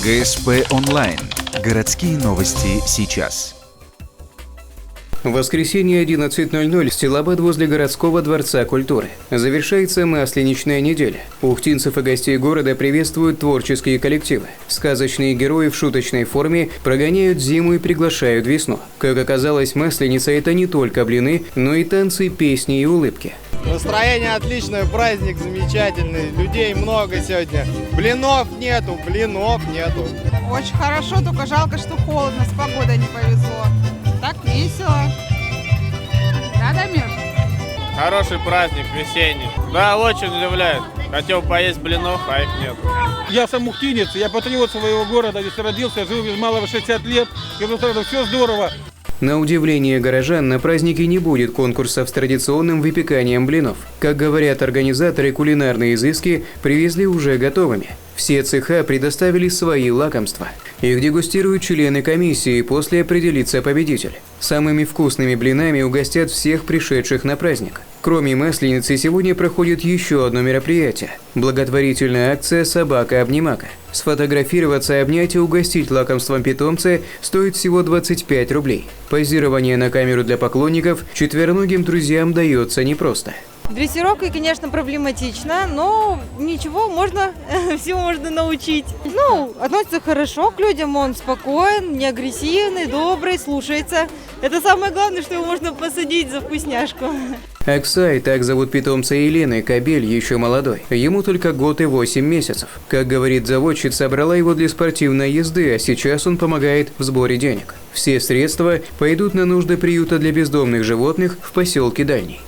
ГСП онлайн. Городские новости сейчас. В воскресенье 11:00 Стилобат возле городского дворца культуры. Завершается масленичная неделя. Ухтинцев и гостей города приветствуют творческие коллективы. Сказочные герои в шуточной форме прогоняют зиму и приглашают весну. Как оказалось, масленица – это не только блины, но и танцы, песни и улыбки. Настроение отличное, праздник замечательный, людей много сегодня. Блинов нету. Очень хорошо, только жалко, что холодно, с погодой не повезло. Так весело. Да, Дамир? Хороший праздник, весенний. Да, очень удивляет. Хотел поесть блинов, а их нет. Я сам ухтинец, я патриот своего города, здесь родился, живу без малого 60 лет. И вот это все здорово. На удивление горожан, на празднике не будет конкурсов с традиционным выпеканием блинов. Как говорят организаторы, кулинарные изыски привезли уже готовыми. Все цеха предоставили свои лакомства. Их дегустируют члены комиссии, после определится победитель. Самыми вкусными блинами угостят всех пришедших на праздник. Кроме масленицы, сегодня проходит еще одно мероприятие – благотворительная акция «Собака-обнимака». Сфотографироваться, обнять и угостить лакомством питомца стоит всего 25 рублей. Позирование на камеру для поклонников четвероногим друзьям дается непросто. Дрессировкой, конечно, проблематично, но ничего, всего можно научить. Относится хорошо к людям, он спокоен, не агрессивный, добрый, слушается. Это самое главное, что его можно посадить за вкусняшку. Аксай, так зовут питомца Елены, кобель еще молодой. Ему только год и 8 месяцев. Как говорит заводчица, брала его для спортивной езды, а сейчас он помогает в сборе денег. Все средства пойдут на нужды приюта для бездомных животных в поселке Дальний.